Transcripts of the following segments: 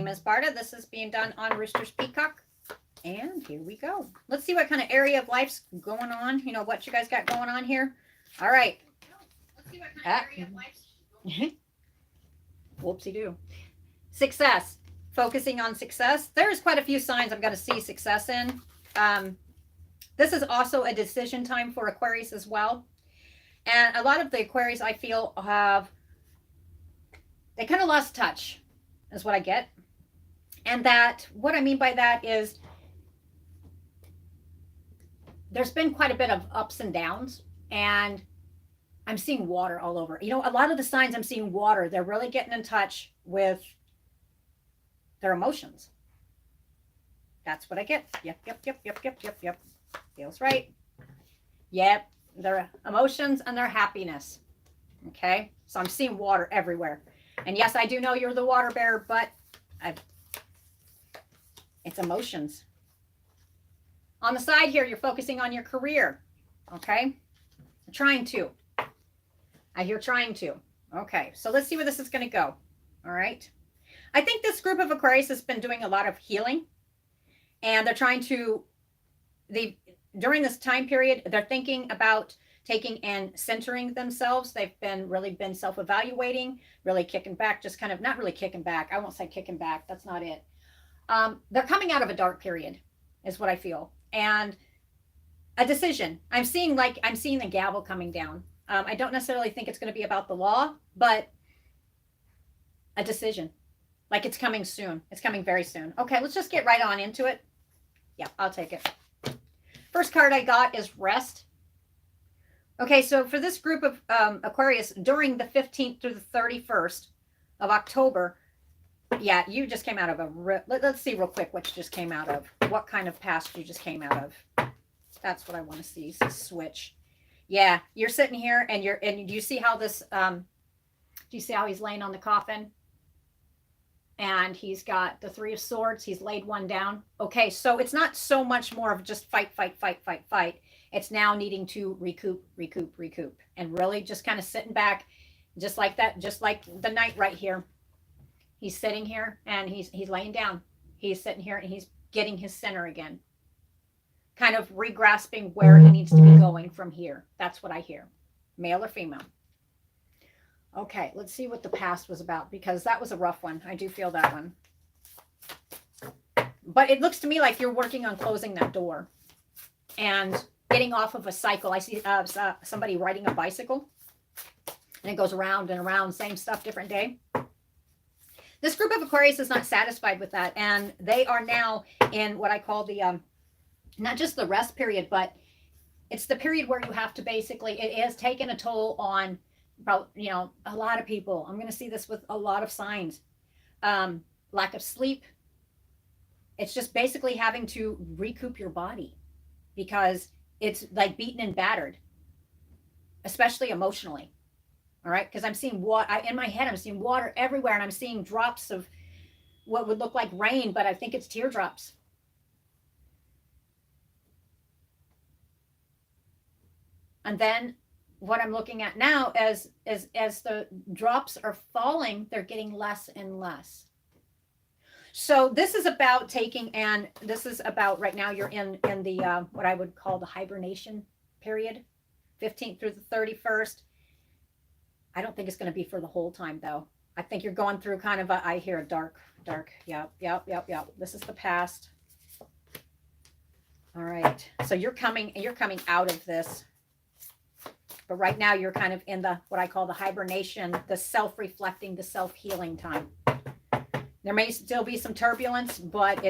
name is Barda. This is being done on Roosters Peacock. And here we go. Let's see what kind of area of life's going on. You know, what you guys got going on here. All right. Let's see what kind of area of life's going on. Whoopsie-doo. Success. Focusing on success. There's quite a few signs I'm going to see success in. This is also a decision time for Aquarius as well. And a lot of the Aquarius I feel they kind of lost touch is what I get. And that, what I mean by that is there's been quite a bit of ups and downs, and I'm seeing water all over. You know, a lot of the signs I'm seeing water, they're really getting in touch with their emotions. That's what I get. Yep. Feels right. Yep. Their emotions and their happiness. Okay. So I'm seeing water everywhere. And yes, I do know you're the water bearer, but it's emotions. On the side here, you're focusing on your career. Okay. Trying to. I hear trying to. Okay. So let's see where this is going to go. All right. I think this group of Aquarius has been doing a lot of healing, and they're trying to, during this time period, they're thinking about taking and centering themselves. They've really been self-evaluating, really kicking back, just kind of, not really kicking back. I won't say kicking back. That's not it. They're coming out of a dark period is what I feel. And a decision. I'm seeing the gavel coming down. I don't necessarily think it's going to be about the law, but a decision. Like it's coming soon. It's coming very soon. Okay, let's just get right on into it. Yeah, I'll take it. First card I got is rest. Okay, so for this group of Aquarius, during the 15th through the 31st of October, yeah, you just came out of let's see real quick what you just came out of. What kind of past you just came out of. That's what I want to see. So switch. Yeah, you're sitting here and do you see how this, do you see how he's laying on the coffin? And he's got the 3 of Swords. He's laid one down. Okay, so it's not so much more of just fight. It's now needing to recoup, and really just kind of sitting back, just like that, just like the Knight right here. He's sitting here and he's laying down. He's sitting here and he's getting his center again, kind of regrasping where he needs to be going from here. That's what I hear, male or female. Okay, let's see what the past was about, because that was a rough one. I do feel that one. But it looks to me like you're working on closing that door and getting off of a cycle. I see somebody riding a bicycle, and it goes around and around, same stuff, different day. This group of Aquarius is not satisfied with that, and they are now in what I call the, not just the rest period, but it's the period where you have to basically, it has taken a toll on, you know, a lot of people. I'm going to see this with a lot of signs. Lack of sleep. It's just basically having to recoup your body, because it's like beaten and battered, especially emotionally. All right. Because I'm seeing in my head, I'm seeing water everywhere, and I'm seeing drops of what would look like rain, but I think it's teardrops. And then what I'm looking at now as the drops are falling, they're getting less and less. So this is about right now you're in the what I would call the hibernation period, 15th through the 31st. I don't think it's going to be for the whole time though. I think you're going through kind of I hear a dark. Yep. This is the past. All right. So you're coming out of this. But right now you're kind of in what I call the hibernation, the self-reflecting, the self-healing time. There may still be some turbulence, but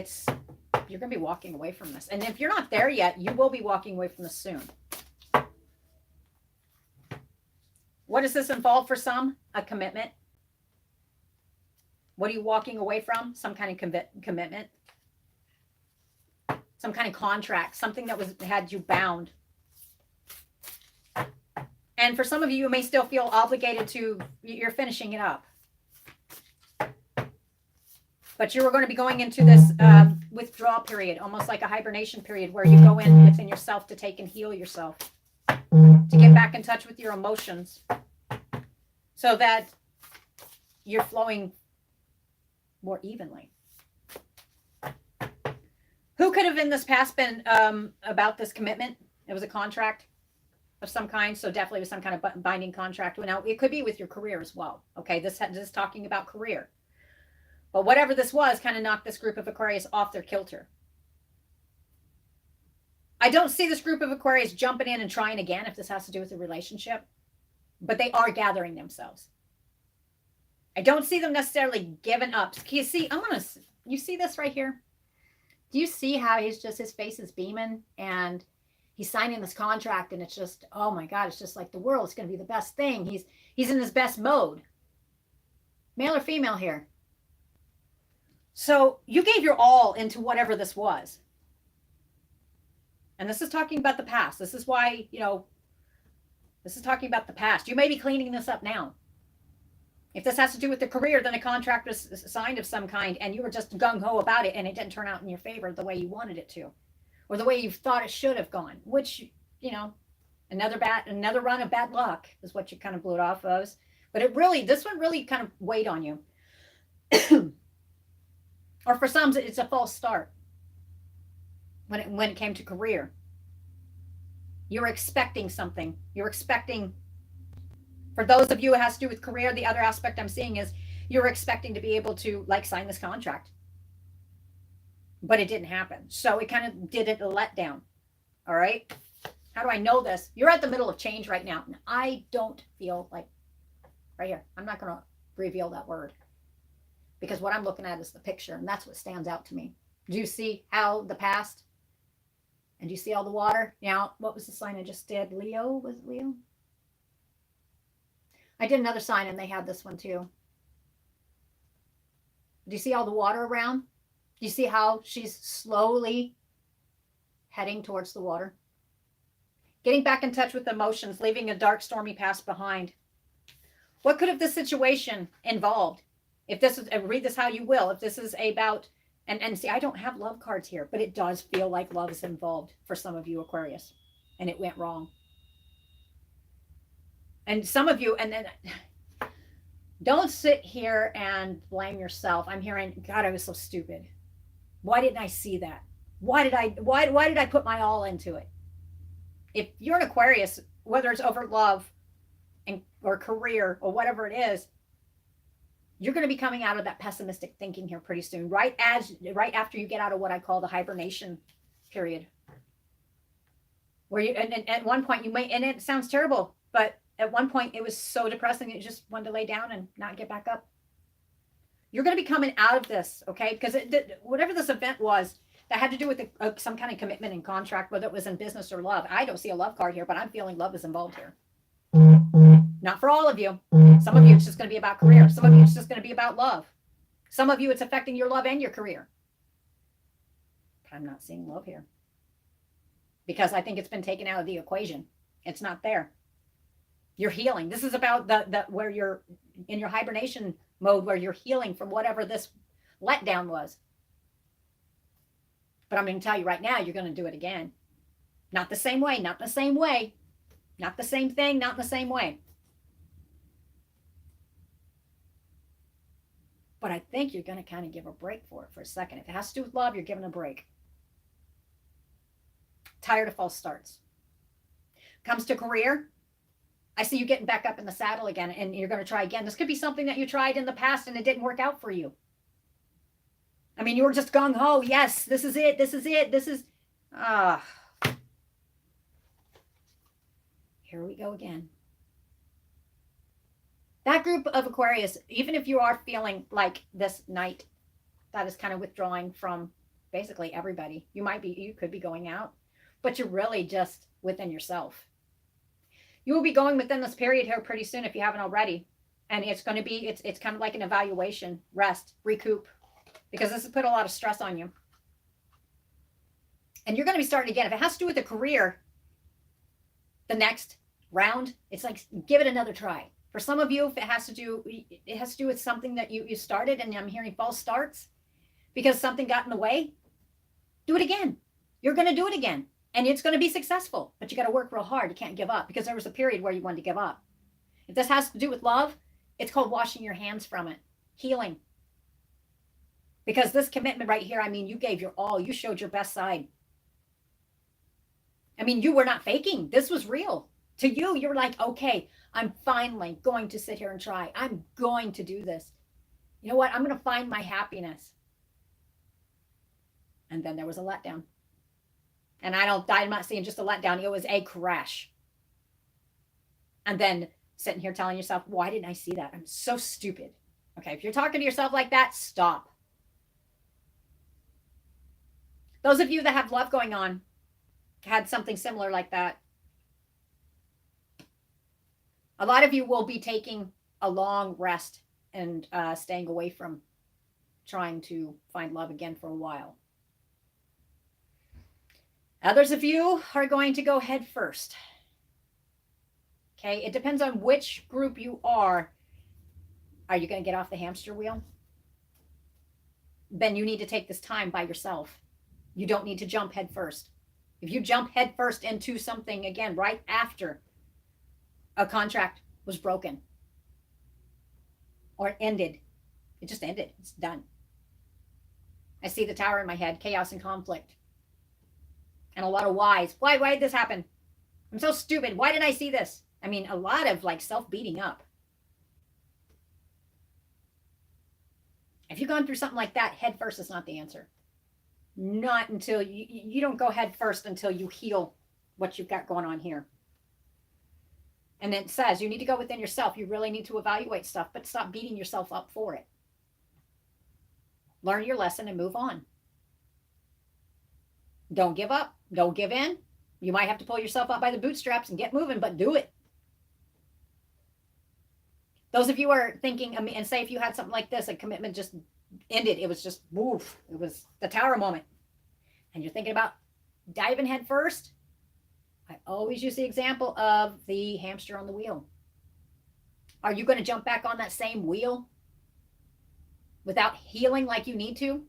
you're going to be walking away from this. And if you're not there yet, you will be walking away from this soon. What does this involve for some? A commitment. What are you walking away from? Some kind of commitment. Some kind of contract, something that had you bound. And for some of you, you may still feel obligated you're finishing it up. But you are going to be going into this withdrawal period, almost like a hibernation period, where you go in within yourself to take and heal yourself, to get back in touch with your emotions, so that you're flowing more evenly. Who could have in this past been about this commitment? It was a contract of some kind, so definitely was some kind of binding contract. Now, it could be with your career as well. Okay, this is talking about career. But whatever this was kind of knocked this group of Aquarius off their kilter. I don't see this group of Aquarius jumping in and trying again if this has to do with a relationship, but they are gathering themselves. I don't see them necessarily giving up. Can you see? You see this right here? Do you see how his face is beaming and he's signing this contract and it's just, oh my God, it's just like the world is going to be the best thing. He's in his best mode. Male or female here? So you gave your all into whatever this was. And this is talking about the past. This is why, this is talking about the past. You may be cleaning this up now. If this has to do with the career, then a contract was signed of some kind and you were just gung-ho about it and it didn't turn out in your favor the way you wanted it to, or the way you thought it should have gone, which, another run of bad luck is what you kind of blew it off of. But this one really kind of weighed on you. Or for some, it's a false start when it came to career. You're expecting something. You're expecting, for those of you it has to do with career, the other aspect I'm seeing is you're expecting to be able to sign this contract. But it didn't happen. So it kind of did it a letdown. All right. How do I know this? You're at the middle of change right now. And I don't feel like, right here, I'm not going to reveal that word. Because what I'm looking at is the picture. And that's what stands out to me. Do you see how the past? And do you see all the water? Now, what was the sign I just did? Leo? Was it Leo? I did another sign and they had this one too. Do you see all the water around? Do you see how she's slowly heading towards the water? Getting back in touch with emotions, leaving a dark, stormy past behind. What could have this situation involved? If this is, read this how you will, if this is about, and see, I don't have love cards here, but it does feel like love is involved for some of you Aquarius, and it went wrong. And some of you, and then don't sit here and blame yourself. I'm hearing, God, I was so stupid. Why didn't I see that? Why did I put my all into it? If you're an Aquarius, whether it's over love or career or whatever it is, you're going to be coming out of that pessimistic thinking here pretty soon, right after you get out of what I call the hibernation period. Where you, and at one point you may, and it sounds terrible, but at one point it was so depressing that you just wanted to lay down and not get back up. You're going to be coming out of this, okay? Because whatever this event was that had to do with some kind of commitment and contract, whether it was in business or love. I don't see a love card here, but I'm feeling love is involved here. Not for all of you. Some of you, it's just going to be about career. Some of you, it's just going to be about love. Some of you, it's affecting your love and your career. But I'm not seeing love here. Because I think it's been taken out of the equation. It's not there. You're healing. This is about the where you're in your hibernation mode, where you're healing from whatever this letdown was. But I'm going to tell you right now, you're going to do it again. Not the same way, not the same way. Not the same thing, not in the same way. But I think you're going to kind of give a break for it for a second. If it has to do with love, you're giving a break. Tired of false starts. Comes to career, I see you getting back up in the saddle again, and you're going to try again. This could be something that you tried in the past and it didn't work out for you. I mean, you were just gung-ho. Yes, this is it. This is it. This is... Here we go again. That group of Aquarius, even if you are feeling like this night, that is kind of withdrawing from basically everybody. You could be going out, but you're really just within yourself. You will be going within this period here pretty soon if you haven't already. And it's going to be, it's kind of like an evaluation, rest, recoup, because this has put a lot of stress on you. And you're going to be starting again. If it has to do with a career, the next round, it's like, give it another try. For some of you, if it has to do with something that you started, and I'm hearing false starts because something got in the way, do it again. You're going to do it again. And it's going to be successful, but you got to work real hard. You can't give up, because there was a period where you wanted to give up. If this has to do with love, it's called washing your hands from it, healing. Because this commitment right here, I mean, you gave your all. You showed your best side. I mean, you were not faking. This was real. To you, you were like, okay, I'm finally going to sit here and try. I'm going to do this. You know what? I'm going to find my happiness. And then there was a letdown. And I'm not saying just a letdown. It was a crash. And then sitting here telling yourself, why didn't I see that? I'm so stupid. Okay, if you're talking to yourself like that, stop. Those of you that have love going on had something similar like that. A lot of you will be taking a long rest and staying away from trying to find love again for a while. Others of you are going to go head first. Okay, it depends on which group you are. Are you going to get off the hamster wheel? Then you need to take this time by yourself. You don't need to jump head first. If you jump head first into something, again, right after a contract was broken or it ended, it just ended. It's done. I see the tower in my head, chaos and conflict. And a lot of whys. Why did this happen? I'm so stupid. Why did I see this? I mean, a lot of like self-beating up. If you've gone through something like that, head first is not the answer. Not until you don't go head first until you heal what you've got going on here. And it says you need to go within yourself. You really need to evaluate stuff, but stop beating yourself up for it. Learn your lesson and move on. Don't give up. Don't give in. You might have to pull yourself up by the bootstraps and get moving, but do it. Those of you are thinking, and say if you had something like this, a commitment just ended. It was just, woof. It was the tower moment. And you're thinking about diving head first. I always use the example of the hamster on the wheel. Are you going to jump back on that same wheel without healing like you need to?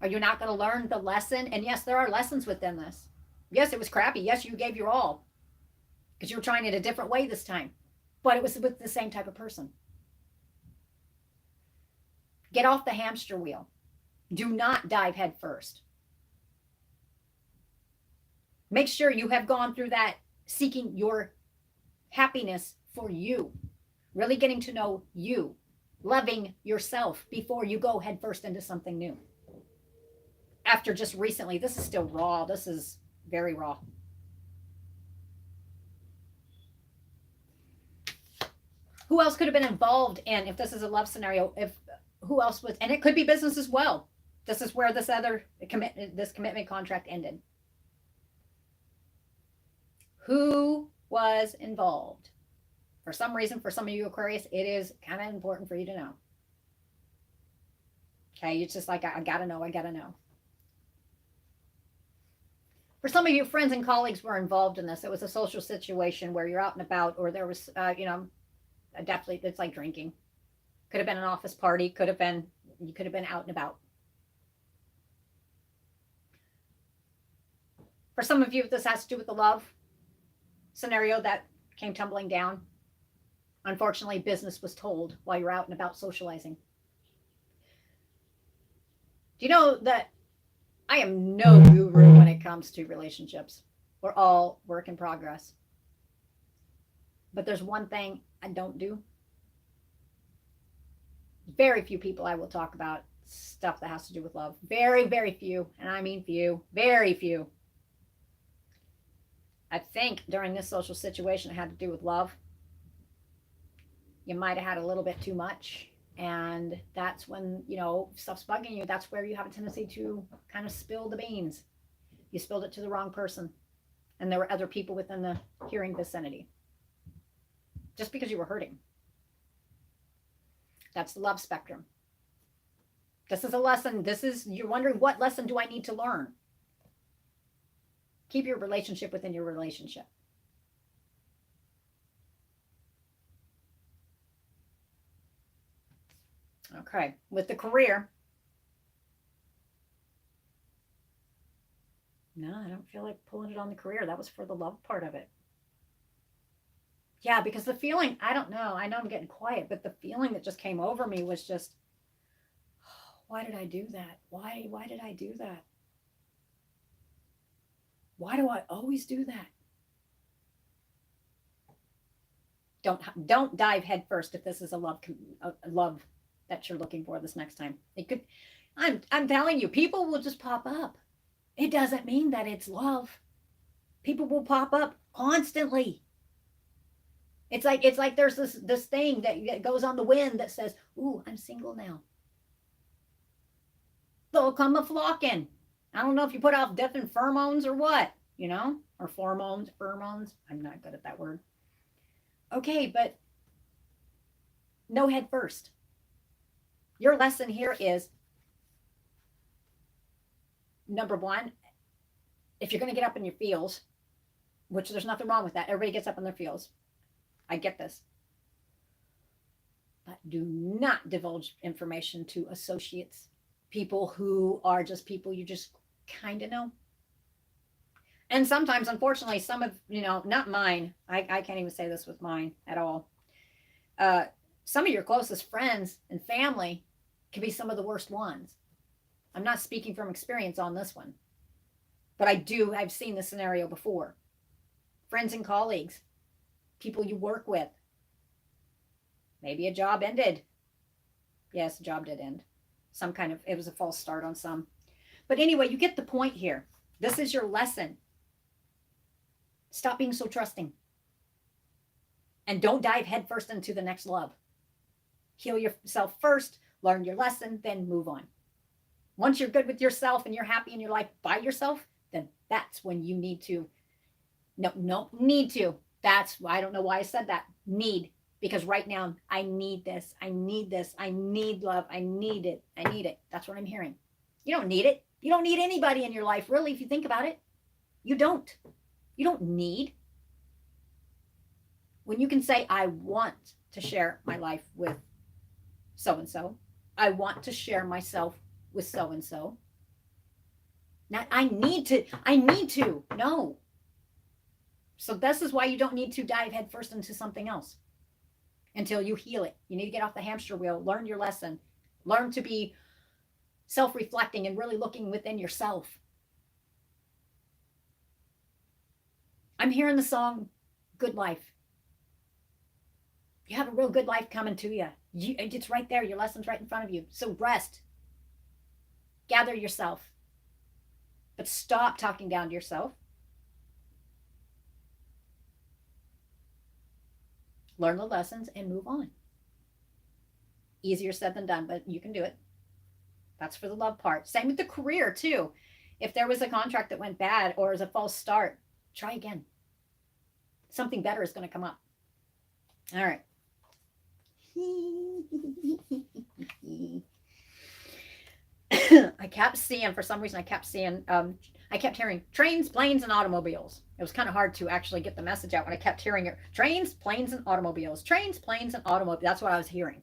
Are you not going to learn the lesson? And yes, there are lessons within this. Yes, it was crappy. Yes, you gave your all because you were trying it a different way this time, but it was with the same type of person. Get off the hamster wheel. Do not dive head first. Make sure you have gone through that seeking your happiness for you, really getting to know you, loving yourself before you go head first into something new. After just recently, this is still raw. This is very raw. Who else could have been involved in, if this is a love scenario, who else was, and it could be business as well. This is where this commitment contract ended. Who was involved? For some reason, for some of you Aquarius, it is kind of important for you to know. Okay, it's just like, I gotta know, I gotta know. For some of you, friends and colleagues were involved in this. It was a social situation where you're out and about, or there was, definitely, it's like drinking. Could have been an office party. You could have been out and about. For some of you, this has to do with the love scenario that came tumbling down. Unfortunately, business was told while you're out and about socializing. Do you know that I am no guru when it comes to relationships? We're all work in progress. But there's one thing I don't do. Very few people I will talk about stuff that has to do with love. Very, very few. And I mean few. Very few. I think during this social situation it had to do with love. You might have had a little bit too much. And that's when, stuff's bugging you. That's where you have a tendency to kind of spill the beans. You spilled it to the wrong person. And there were other people within the hearing vicinity. Just because you were hurting. That's the love spectrum. This is a lesson. You're wondering, what lesson do I need to learn? Keep your relationship within your relationship. Okay, with the career. No, I don't feel like pulling it on the career. That was for the love part of it. Yeah, because the feeling, I don't know. I know I'm getting quiet, but the feeling that just came over me was just, Why did I do that? Why did I do that? Why do I always do that? Don't dive head first if this is a love that you're looking for this next time. It could, I'm telling you, people will just pop up. It doesn't mean that it's love. People will pop up constantly. It's like there's this thing that goes on the wind that says, "Ooh, I'm single now." They'll come a flocking. I don't know if you put off different pheromones or what, or pheromones. I'm not good at that word. Okay, but no head first. Your lesson here is, number one, if you're going to get up in your feels, which there's nothing wrong with that. Everybody gets up in their feels. I get this. But do not divulge information to associates, people who are just people you just kind of know. And sometimes, unfortunately, some of, not mine, I can't even say this with mine at all. Some of your closest friends and family can be some of the worst ones. I'm not speaking from experience on this one, but I've seen this scenario before. Friends and colleagues, people you work with. Maybe a job ended. Yes, a job did end. It was a false start on some. But anyway, you get the point here. This is your lesson. Stop being so trusting. And don't dive headfirst into the next love. Heal yourself first, learn your lesson, then move on. Once you're good with yourself and you're happy in your life by yourself, then that's when you need to. No, need to. That's why I don't know why I said that. Need. Because right now, I need this. I need this. I need love. I need it. I need it. That's what I'm hearing. You don't need it. You don't need anybody in your life, really, if you think about it. You don't. You don't need. When you can say, I want to share my life with so-and-so. I want to share myself with so-and-so. Not, I need to. No. So this is why you don't need to dive headfirst into something else until you heal it. You need to get off the hamster wheel, learn your lesson, learn to be self-reflecting and really looking within yourself. I'm hearing the song, Good Life. You have a real good life coming to you. It's right there. Your lesson's right in front of you. So rest. Gather yourself. But stop talking down to yourself. Learn the lessons and move on. Easier said than done, but you can do it. That's for the love part. Same with the career, too. If there was a contract that went bad or is a false start, try again. Something better is going to come up. All right. I kept seeing, for some reason, I kept hearing trains, planes, and automobiles. It was kind of hard to actually get the message out when I kept hearing it. Trains, planes, and automobiles. Trains, planes, and automobiles. That's what I was hearing.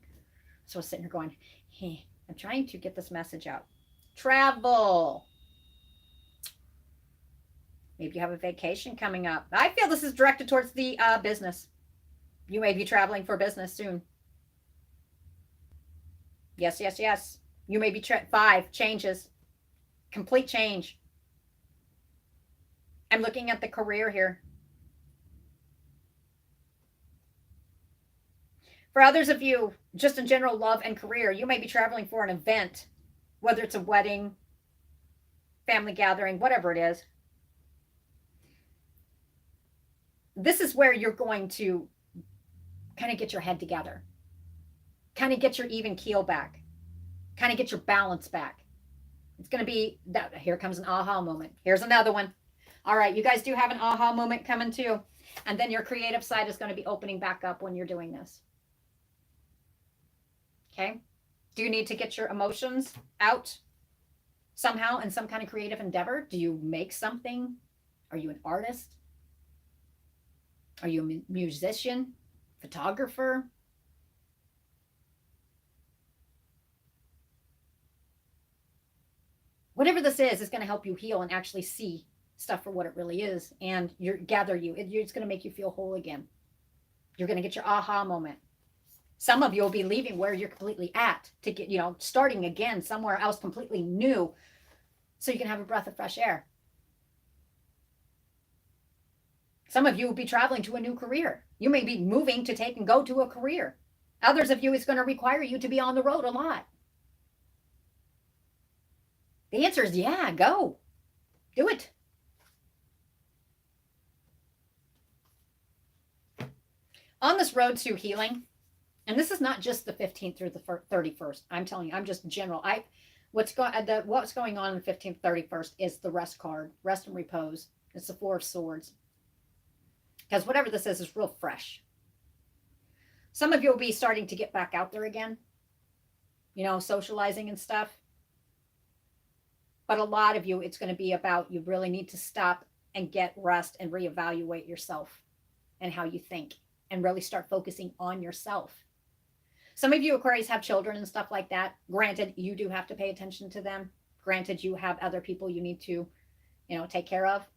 So I was sitting here going, hey, I'm trying to get this message out. Travel. Maybe you have a vacation coming up. I feel this is directed towards the business. You may be traveling for business soon. Yes, yes, yes. You may be 5 changes. Complete change. I'm looking at the career here. For others of you, just in general love and career, you may be traveling for an event, whether it's a wedding, family gathering, whatever it is. This is where you're going to kind of get your head together, kind of get your even keel back, kind of get your balance back. It's going to be that. Here comes an aha moment. Here's another one. All right, you guys do have an aha moment coming too. And then your creative side is going to be opening back up when you're doing this. Okay. Do you need to get your emotions out somehow in some kind of creative endeavor? Do you make something? Are you an artist? Are you a musician, photographer? Whatever this is going to help you heal and actually see stuff for what it really is. And it's going to make you feel whole again. You're going to get your aha moment. Some of you will be leaving where you're completely at to get, starting again somewhere else completely new so you can have a breath of fresh air. Some of you will be traveling to a new career. You may be moving to take and go to a career. Others of you, it's going to require you to be on the road a lot. The answer is yeah, go. Do it. On this road to healing, and this is not just the 15th through the 31st. I'm telling you, I'm just general. What's going on the 15th, 31st is the rest card, rest and repose. It's the Four of Swords. Because whatever this is real fresh. Some of you will be starting to get back out there again, socializing and stuff. But a lot of you, it's going to be about you really need to stop and get rest and reevaluate yourself and how you think and really start focusing on yourself. Some of you Aquarius have children and stuff like that. Granted, you do have to pay attention to them. Granted, you have other people you need to, take care of.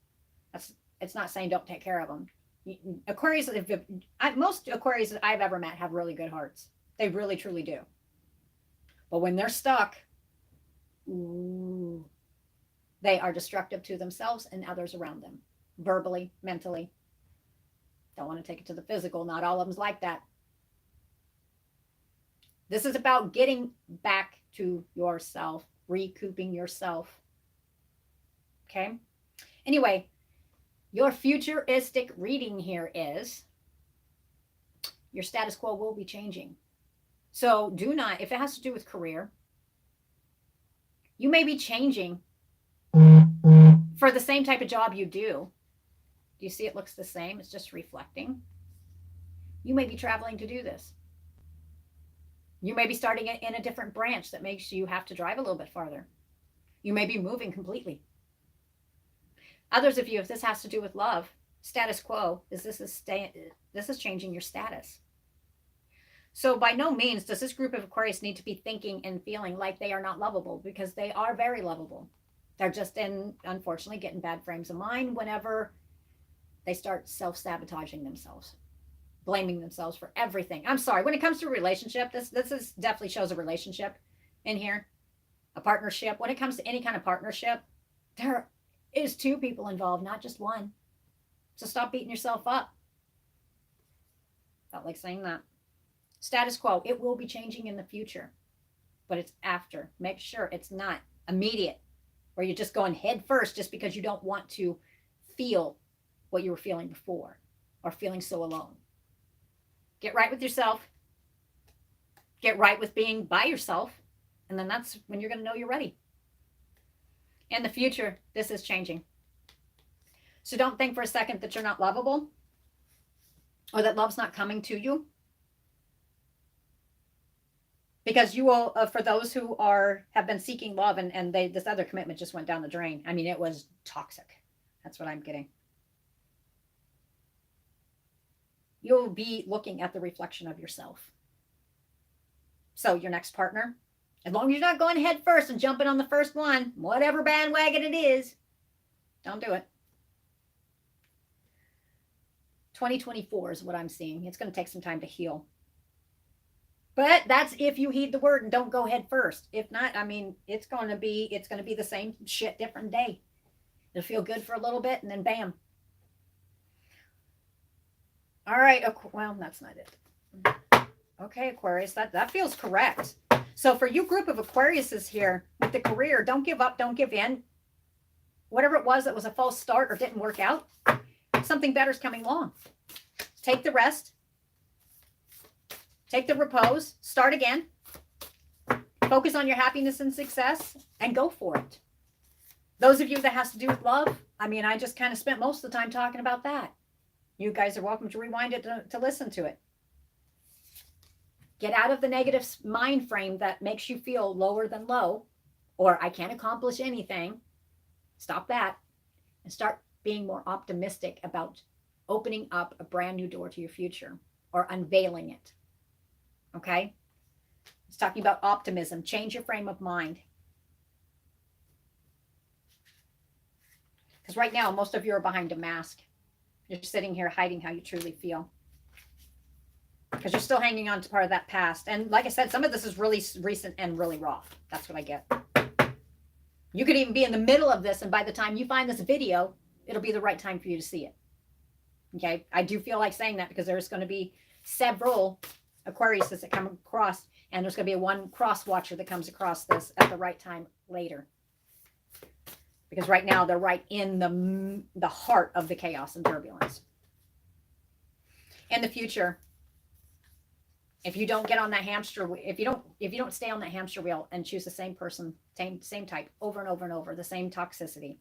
It's not saying don't take care of them. Aquarius, most Aquarius that I've ever met have really good hearts. They really, truly do. But when they're stuck, they are destructive to themselves and others around them, verbally, mentally. Don't want to take it to the physical. Not all of them's like that. This is about getting back to yourself, recouping yourself. Okay? Anyway, your futuristic reading here is your status quo will be changing. So do not, if it has to do with career, you may be changing for the same type of job you do. Do you see it looks the same? It's just reflecting. You may be traveling to do this. You may be starting it in a different branch that makes you have to drive a little bit farther. You may be moving completely. Others of you, if this has to do with love, status quo, this is changing your status. So by no means does this group of Aquarius need to be thinking and feeling like they are not lovable, because they are very lovable. They're just unfortunately, getting bad frames of mind whenever they start self-sabotaging themselves, blaming themselves for everything. I'm sorry. When it comes to a relationship, this definitely shows a relationship in here, a partnership. When it comes to any kind of partnership, there is two people involved, not just one. So stop beating yourself up. Felt like saying that. Status quo, it will be changing in the future, but it's after. Make sure it's not immediate, where you're just going head first just because you don't want to feel what you were feeling before or feeling so alone. Get right with yourself. Get right with being by yourself. And then that's when you're going to know you're ready. In the future, this is changing. So don't think for a second that you're not lovable or that love's not coming to you. Because you will, for those who have been seeking love and this other commitment just went down the drain. I mean, it was toxic. That's what I'm getting. You'll be looking at the reflection of yourself. So your next partner, as long as you're not going head first and jumping on the first one, whatever bandwagon it is, don't do it. 2024 is what I'm seeing. It's going to take some time to heal. But that's if you heed the word and don't go head first. If not, I mean, it's going to be the same shit, different day. It'll feel good for a little bit and then bam. All right. Well, that's not it. Okay, Aquarius, that feels correct. So for you group of Aquariuses here with the career, don't give up, don't give in. Whatever it was that was a false start or didn't work out, something better is coming along. Take the rest. Take the repose. Start again. Focus on your happiness and success and go for it. Those of you that has to do with love, I mean, I just kind of spent most of the time talking about that. You guys are welcome to rewind it to listen to it. Get out of the negative mind frame that makes you feel lower than low, or I can't accomplish anything. Stop that and start being more optimistic about opening up a brand new door to your future or unveiling it. Okay? It's talking about optimism. Change your frame of mind. Because right now, most of you are behind a mask. You're sitting here hiding how you truly feel. because you're still hanging on to part of that past. And like I said, some of this is really recent and really raw. That's what I get. You could even be in the middle of this, and by the time you find this video, it'll be the right time for you to see it. Okay, I do feel like saying that because there's going to be several Aquariuses that come across, and there's going to be one cross watcher that comes across this at the right time later. Because right now they're right in the heart of the chaos and turbulence. In the future, if you don't get on that hamster, if you don't stay on that hamster wheel and choose the same person, same type over and over and over, the same toxicity,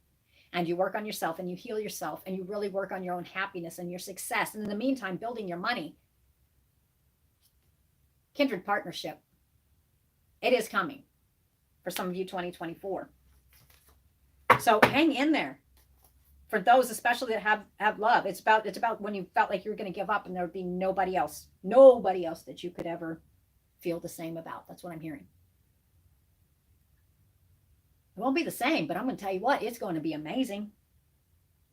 and you work on yourself and you heal yourself and you really work on your own happiness and your success, and in the meantime building your money, kindred partnership, it is coming for some of you 2024. So hang in there. For those especially that have love, it's about when you felt like you were going to give up and there would be nobody else that you could ever feel the same about. That's what I'm hearing. It won't be the same, but I'm going to tell you what, it's going to be amazing.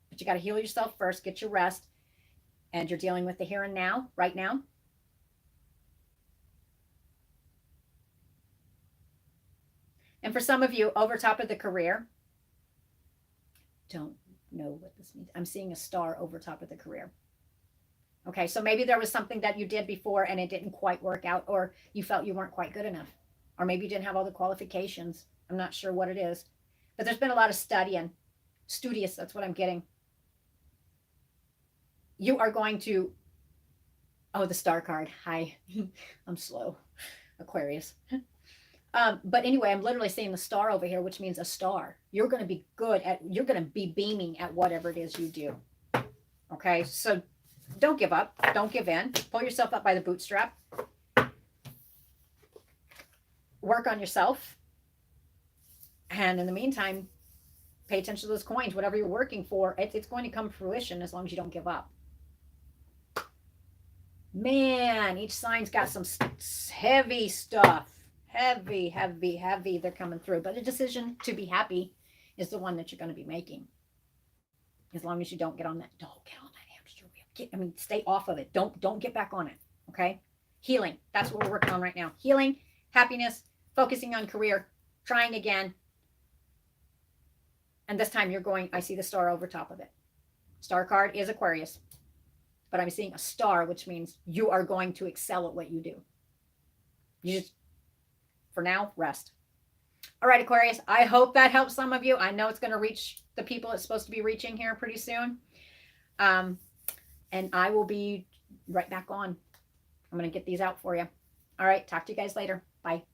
But you got to heal yourself first, get your rest, and you're dealing with the here and now, right now. And for some of you, over top of the career, don't know what this means. I'm seeing a star over top of the career. Okay, so maybe there was something that you did before and it didn't quite work out, or you felt you weren't quite good enough, or maybe you didn't have all the qualifications. I'm not sure what it is, but there's been a lot of studying. Studious, that's what I'm getting. You are going to, oh, the star card. Hi, I'm slow. Aquarius. But anyway, I'm literally seeing the star over here, which means a star. You're going to be good at, you're going to be beaming at whatever it is you do. Okay, so don't give up. Don't give in. Pull yourself up by the bootstrap. Work on yourself. And in the meantime, pay attention to those coins. Whatever you're working for, it's going to come to fruition as long as you don't give up. Man, each sign's got some heavy stuff. Heavy, heavy, heavy. They're coming through. But a decision to be happy is the one that you're going to be making. As long as you don't get on that. Don't get on that hamster wheel. Stay off of it. Don't get back on it. Okay? Healing. That's what we're working on right now. Healing, happiness, focusing on career, trying again. And this time you're going, I see the star over top of it. Star card is Aquarius. But I'm seeing a star, which means you are going to excel at what you do. You just, for now, rest. All right, Aquarius, I hope that helps some of you. I know it's going to reach the people it's supposed to be reaching here pretty soon. And I will be right back on. I'm going to get these out for you. All right, talk to you guys later. Bye.